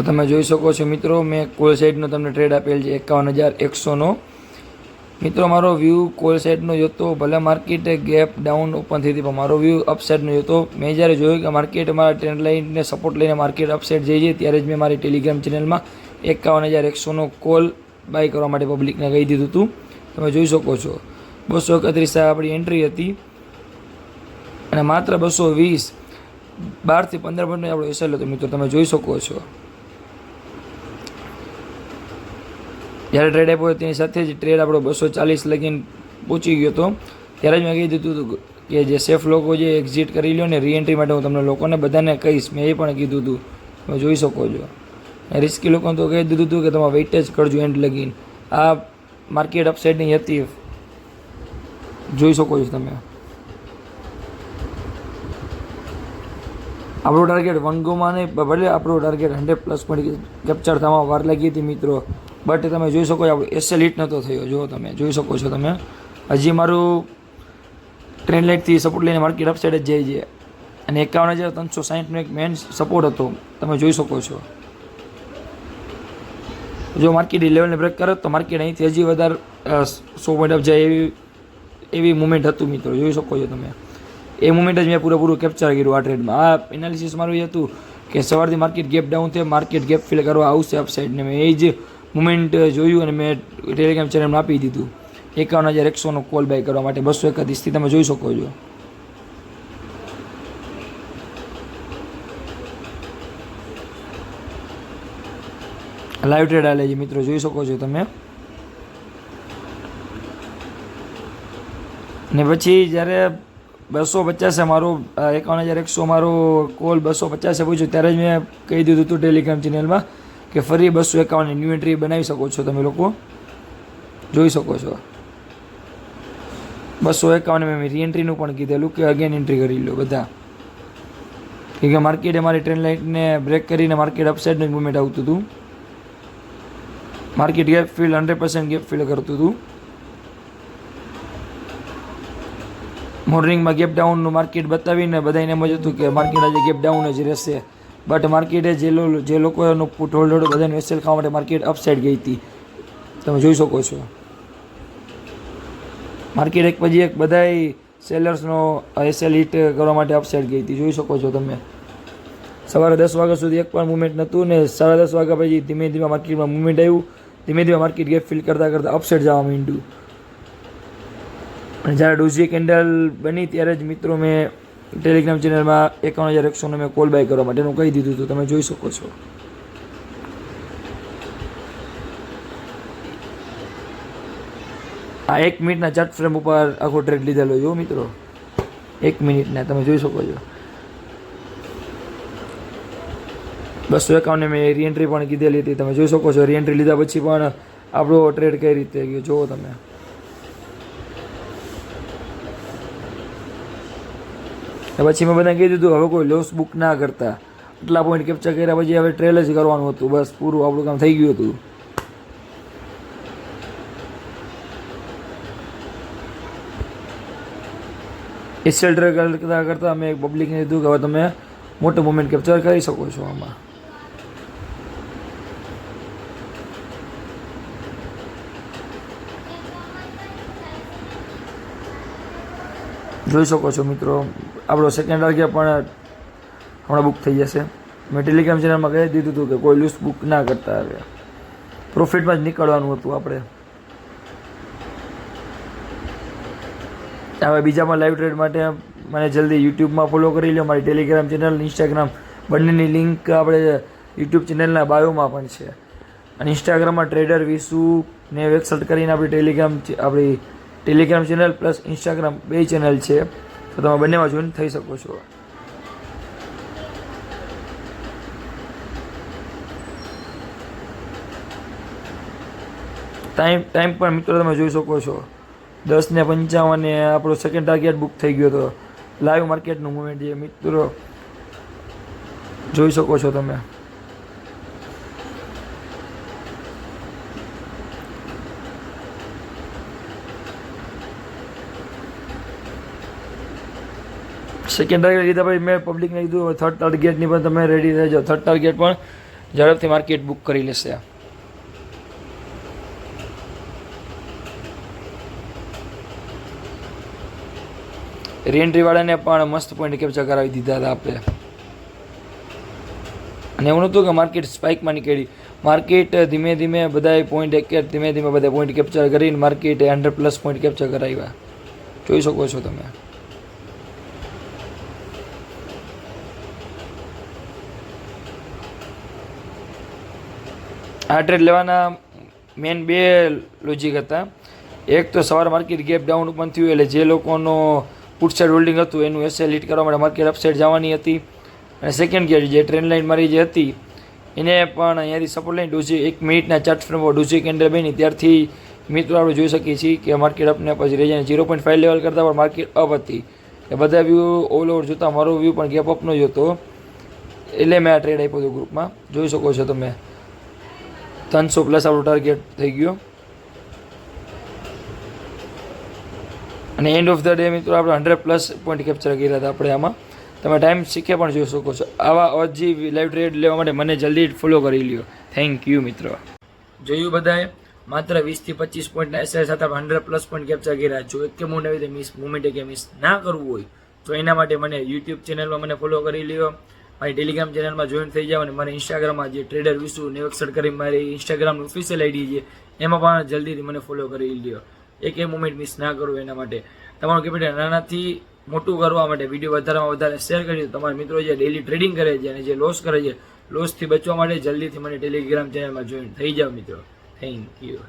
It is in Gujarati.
તો તમે જોઈ શકો છો મિત્રો, મેં કોલ સાઇડનો તમને ટ્રેડ આપેલ છે 51,100નો. મિત્રો મારો વ્યૂ કોલ સાઇડનો જોતો, ભલે માર્કેટ ગેપ ડાઉન ઓપન થઈ હતી પણ મારો વ્યૂ અપસાઇડનો જોતો. મેં જ્યારે જોયું કે માર્કેટ મારા ટ્રેન્ડ લાઇનને સપોર્ટ લઈને માર્કેટ અપસાઇડ જઈ છે, ત્યારે જ મેં મારી ટેલિગ્રામ ચેનલમાં 51,100નો કોલ બાય કરવા માટે પબ્લિકને કહી દીધું હતું. તમે જોઈ શકો છો 231 આપણી એન્ટ્રી હતી અને માત્ર 220 12 થી 15 મિનિટનો આપણો એસએલ હતો. મિત્રો તમે જોઈ શકો છો, જ્યારે ટ્રેડ આપ્યો તેની સાથે જ ટ્રેડ આપણો 240 લગીને પહોંચી ગયો હતો. ત્યારે જ મેં કહી દીધું હતું કે જે સેફ લોકો જે એક્ઝિટ કરી લો ને રીએન્ટ્રી માટે હું તમને લોકોને બધાને કહીશ. મેં એ પણ કીધું હતું, તમે જોઈ શકો છો. રિસ્કી લોકોને તો કહી દીધું હતું કે તમે વેઇટેજ કરજો એન્ડ લગીને. આ માર્કેટ અપસાઇડની હતી, જોઈ શકો છો તમે. આપણો ટાર્ગેટ 1 ગોમાં નહીં, ભલે આપણો ટાર્ગેટ 100+ પોઈન્ટ કેપ્ચર થવામાં વાર લાગી હતી મિત્રો, બટ તમે જોઈ શકો છો આપણો એસએલ હિટ નહોતો થયો. જો તમે જોઈ શકો છો, તમે હજી મારું ટ્રેન્ડ લાઇનથી સપોર્ટ લઈને માર્કેટ અપસાઇડ જ જાય છે અને 51,360નો એક મેન સપોર્ટ હતો. તમે જોઈ શકો છો, જો માર્કેટ એ લેવલને બ્રેક કરે તો માર્કેટ અહીંથી હજી વધારે 100 પોઈન્ટ અપ જાય એવી મુમેન્ટ હતું મિત્રો. જોઈ શકો છો તમે, એ મુમેન્ટ જ મેં પૂરેપૂરું કેપ્ચર કર્યું આ ટ્રેડમાં. આ એનાલિસિસ મારું એ હતું કે સવારથી માર્કેટ ગેપ ડાઉન થયો, માર્કેટ ગેપ ફિલ કરવા આવશે અપસાઇડને. મેં એ જ મુમેન્ટ જોયું અને મેં ટેલિગ્રામ ચેનલમાં આપી દીધું 51,100નો કોલ બાય કરવા માટે 231થી. તમે જોઈ શકો છો, લાઈવ ટ્રેડ આલે છે મિત્રો, જોઈ શકો છો તમે. ને પછી જ્યારે 250 મારો 51,100 મારો કોલ 250 પૂછ્યો, ત્યારે જ મેં કહી દીધું હતું ટેલિગ્રામ ચેનલમાં કે ફરી 251 ન્યૂ એન્ટ્રી બનાવી શકો છો. તમે લોકો જોઈ શકો છો 251 મેં રીએન્ટ્રીનું પણ કીધેલું કે અગેન એન્ટ્રી કરી લો બધા, કે માર્કેટે મારી ટ્રેન્ડ લાઇનને બ્રેક કરીને માર્કેટ અપસાઇડનું જ મુવમેન્ટ આવતું હતું. Market gap fill 100% gap fill કરતું હતું. મોર્નિંગમાં ગેપ ડાઉનનું માર્કેટ બતાવીને બધાને એમ જ હતું કે માર્કેટ આજે ગેપ ડાઉન જ રહેશે, બટ માર્કેટે જે લોકોનું પુટ હોલ્ડ હતું બધાને એસએલ ખાવા માટે માર્કેટ અપસાઇડ ગઈ હતી. તમે જોઈ શકો છો, માર્કેટ એક પછી એક બધાય સેલર્સનો એસએલ હિટ કરવા માટે અપસાઇડ ગઈ હતી. જોઈ શકો છો તમે, સવારે 10 વાગ્યા સુધી એક પણ મુવમેન્ટ નહોતું ને 10:30 વાગ્યા પછી ધીમે ધીમે માર્કેટમાં મુવમેન્ટ આવ્યું. ધીમે ધીમે માર્કેટ ગેપ ફિલ કરતાં કરતાં અપસાઇડ જવા માંડ્યું. અને જ્યારે ડોજી કેન્ડલ બની ત્યારે જ મિત્રો મેં ટેલિગ્રામ ચેનલમાં 51,100નો મેં કોલ બાય કરવા માટેનું કહી દીધું હતું. તમે જોઈ શકો છો, આ 1 મિનિટના ચાર્ટ ફ્રેમ ઉપર આખો ટ્રેડ લીધેલો જો મિત્રો, 1 મિનિટના. તમે જોઈ શકો છો 251 મેં રીએન્ટ્રી પણ કીધેલી હતી. તમે જોઈ શકો છો, રીએન્ટ્રી લીધા પછી પણ આપણો ટ્રેડ કઈ રીતે ગયો જુઓ તમે. પછી મેં બધાને કહી દીધું હવે કોઈ લોસ બુક ના કરતા, આટલા પોઈન્ટ કેપ્ચર કર્યા પછી હવે ટ્રેલ જ કરવાનું હતું, બસ પૂરું આપણું કામ થઈ ગયું હતું. એસએલ ટ્રેડ કરતાં કરતાં મેં પબ્લિકને કીધું કે હવે તમે મોટો મુવમેન્ટ કેપ્ચર કરી શકો છો. આમાં જોઈ શકો છો મિત્રો, આપણો સેકન્ડ ટાર્ગેટ પણ હમણાં બુક થઈ જશે. મેં ટેલિગ્રામ ચેનલમાં કહી દીધું હતું કે કોઈ લૂઝ બુક ના કરતા, હવે પ્રોફિટમાં જ નીકળવાનું હતું આપણે. હવે બીજા પણ લાઈવ ટ્રેડ માટે મને જલ્દી યુટ્યુબમાં ફોલો કરી લો. મારી ટેલિગ્રામ ચેનલ, ઇન્સ્ટાગ્રામ બંનેની લિંક આપણે યુટ્યુબ ચેનલના બાયોમાં પણ છે. અને ઇન્સ્ટાગ્રામમાં ટ્રેડર વિસુ ને વેબ સર્ચ કરીને આપણી Telegram channel plus Instagram 2 channel છે, તો તમે બંનેમાં જોઈન થઈ શકો છો. ટાઈમ પણ મિત્રો તમે જોઈ શકો છો 10:55 આપણો સેકન્ડ ટાર્ગેટ બુક થઈ ગયો હતો. લાઈવ માર્કેટનું મુવમેન્ટ છે મિત્રો, જોઈ શકો છો તમે. સેકન્ડ ટાર્ગેટ કીધા પછી મેં પબ્લિકને કીધું થર્ડ ટાર્ગેટની પણ તમે રેડી રહેજો. થર્ડ ટાર્ગેટ પણ ઝડપથી માર્કેટ બુક કરી લેશે. રીએન્ટ્રી વાળાને પણ મસ્ત પોઈન્ટ કેપ્ચર કરાવી દીધા હતા આપણે. અને એવું નહોતું કે માર્કેટ સ્પાઇકમાં નીકળી. માર્કેટ ધીમે ધીમે બધાએ પોઈન્ટ ધીમે ધીમે બધા પોઈન્ટ કેપ્ચર કરીને માર્કેટે 100+ પોઈન્ટ કેપ્ચર કરાવ્યા. જોઈ શકો છો તમે. આ ટ્રેડ લેવાના મેન 2 લોજિક હતા. એક તો સવાર માર્કેટ ગેપ ડાઉન ઓપન થયું એટલે જે લોકોનો પુટ સાઇડ હોલ્ડિંગ હતું એનું એસએલ હિટ કરવા માટે માર્કેટ અપસાઇડ જવાની હતી. અને સેકન્ડ ગેર જે ટ્રેન્ડ લાઇન મારી જે હતી એને પણ અહીંયાથી સપોર્ટ લાઈન ડોજી 1 મિનિટના ચાર્ટ ફ્રેમ ડોજી કેન્ડલ બની ત્યારથી મિત્રો આપણે જોઈ શકીએ છીએ કે માર્કેટ અપને પછી રેજાને 0.5 લેવલ કરતાં પણ માર્કેટ અપ હતી. એ બધા વ્યૂ ઓલ ઓવર જોતા મારો વ્યૂ પણ ગેપ અપનો જ હતો એટલે મેં આ ટ્રેડ આપ્યો હતો ગ્રુપમાં. જોઈ શકો છો તમે 300+ આપણો ટાર્ગેટ થઈ ગયો. અને એન્ડ ઓફ ધ ડે મિત્રો આપણે 100+ પોઈન્ટ કેપ્ચર કર્યા હતા આપણે આમાં. તમે ટાઈમ શીખે પણ જોઈ શકો છો. આવા હજી લાઈવ ટ્રેડ લેવા માટે મને જલ્દી ફોલો કરી લ્યો. થેન્ક યુ મિત્રો. જોયું બધાએ માત્ર 20 થી 25 પોઈન્ટના એસઆઈ સાથે આપણે 100+ પોઈન્ટ કેપ્ચર કર્યા. જો એક કે મુવમેન્ટ કે મિસ ના કરવું હોય તો એના માટે મને યુટ્યુબ ચેનલમાં મને ફોલો કરી લ્યો. મારી ટેલિગ્રામ ચેનલમાં જોઈન થઈ જાઓ અને મારી ઇન્સ્ટાગ્રામમાં જે ટ્રેડર વિશુ 961 કરી મારી ઇન્સ્ટાગ્રામની ઓફિશિયલ આઈડી છે એમાં પણ જલ્દીથી મને ફોલો કરી લ્યો. એક મુવમેન્ટ મિસ ના કરવું એના માટે તમારું કેપિટલ નાનાથી મોટું કરવા માટે વિડીયો વધારેમાં વધારે શેર કરી દો. તમારા મિત્રો જે ડેલી ટ્રેડિંગ કરે છે અને જે લોસ કરે છે લોસથી બચવા માટે જલ્દીથી મને ટેલિગ્રામ ચેનલમાં જોઈન થઈ જાઓ મિત્રો. Thank you.